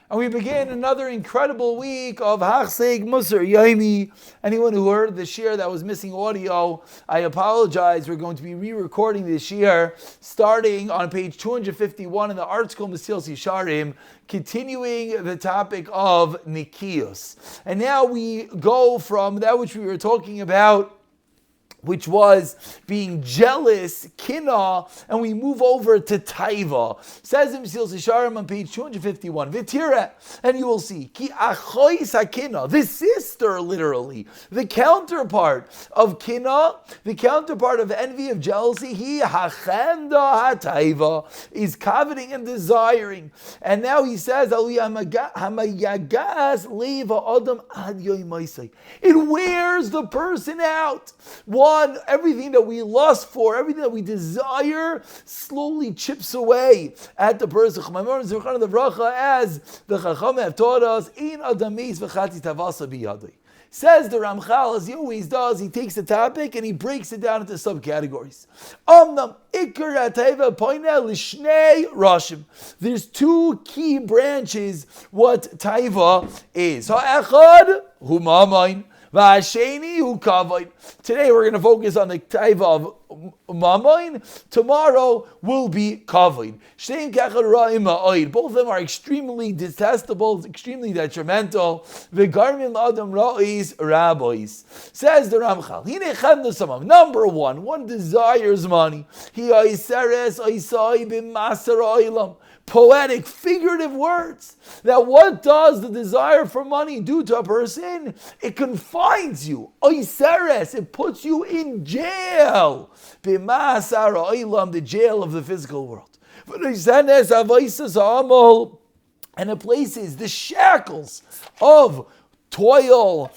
And we begin another incredible week of Hachseig Musar Yaimi. Anyone who heard the shir that was missing audio, I apologize. We're going to be re-recording this shir starting on page 251 in the Artscroll Mesilas Yesharim, continuing the topic of Nikiyos. And now we go from that which we were talking about, which was being jealous, kina, and we move over to taiva. Says in Mesilas Yesharim on page 251, V'tira, and you will see, ki achois hakina, the sister, literally, the counterpart of kina, the counterpart of envy, of jealousy, he hachenda hataiva, is coveting and desiring. And now he says, hamayagas leva adam ad yoimaisai. It wears the person out. Everything that we lust for, everything that we desire, slowly chips away at the person. As the Chacham have taught us, says the Ramchal, as he always does, he takes the topic and he breaks it down into subcategories. There's two key branches what taiva is. Today we're going to focus on the taiva of mamain. Tomorrow will be kavod. Both of them are extremely detestable, extremely detrimental. Says the Ramchal. Number one desires money. Poetic, figurative words. That what does the desire for money do to a person? It confines you. It puts you in jail. The jail of the physical world. And it places the shackles of toil,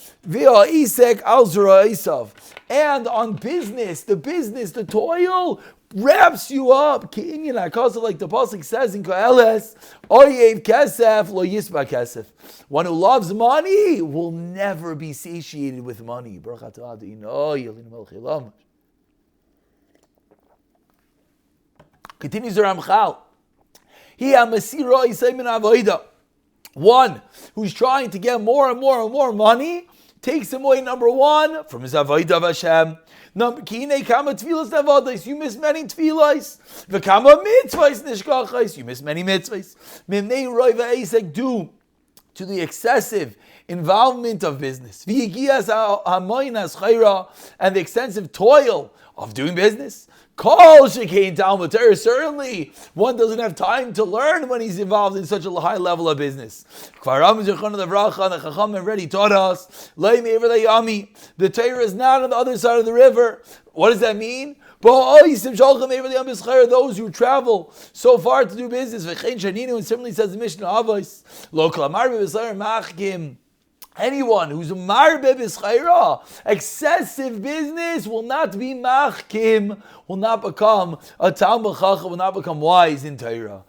and on business, the toil wraps you up. Like the pasuk says in Koheles, Oyev kesef lo yisba kesef. One who loves money will never be satiated with money. Continues the Ramchal. One who's trying to get more and more money takes him away, number one, from his avodah of Hashem. You miss many tefillas. You miss many mitzvahs. Due to the excessive involvement of business, and the extensive toil of doing business. Certainly, one doesn't have time to learn when he's involved in such a high level of business. The Chacham already taught us, the Torah is not on the other side of the river. What does that mean? Those who travel so far to do business. And similarly says the Mishnah, anyone who's marbe b'schaira, excessive business, will not be machkim, will not become a talmid chacham, will not become wise in Torah.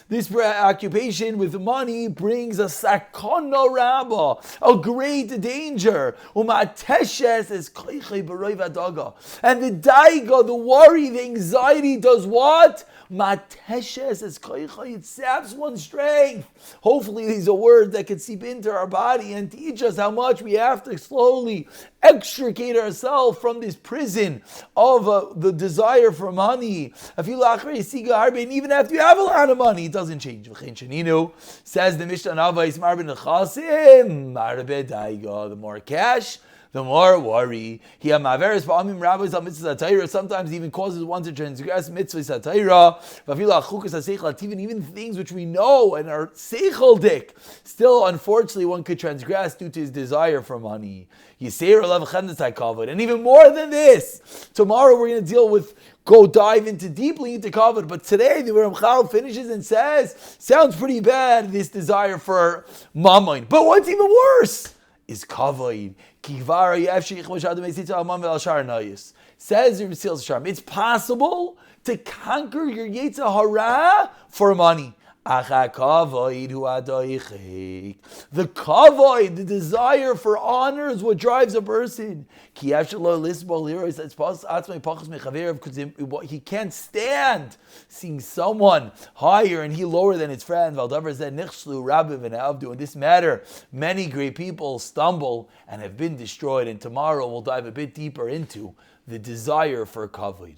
This occupation with money brings a sakana rabba, a great danger. And the daiga, the worry, the anxiety does what? It saps one's strength. Hopefully these are words that can seep into our body and teach us how much we have to slowly extricate ourselves from this prison of the desire for money. And even after you have a lot of money, it doesn't change. Says the Mishnah, the more cash, the more worry. Sometimes even causes one to transgress mitzvahs hatayra. Even things which we know and are seicheldik, still unfortunately one could transgress due to his desire for money. And even more than this, tomorrow we're going to dive deeply into kavod. But today the Ramchal finishes and says, sounds pretty bad, this desire for mammon. But what's even worse is kavod. Says Mesilas Yesharim, it's possible to conquer your Yetzer Hara for money. The kavod, the desire for honor, is what drives a person. Because he can't stand seeing someone higher and he lower than his friend. In this matter, many great people stumble and have been destroyed. And tomorrow we'll dive a bit deeper into the desire for kavod.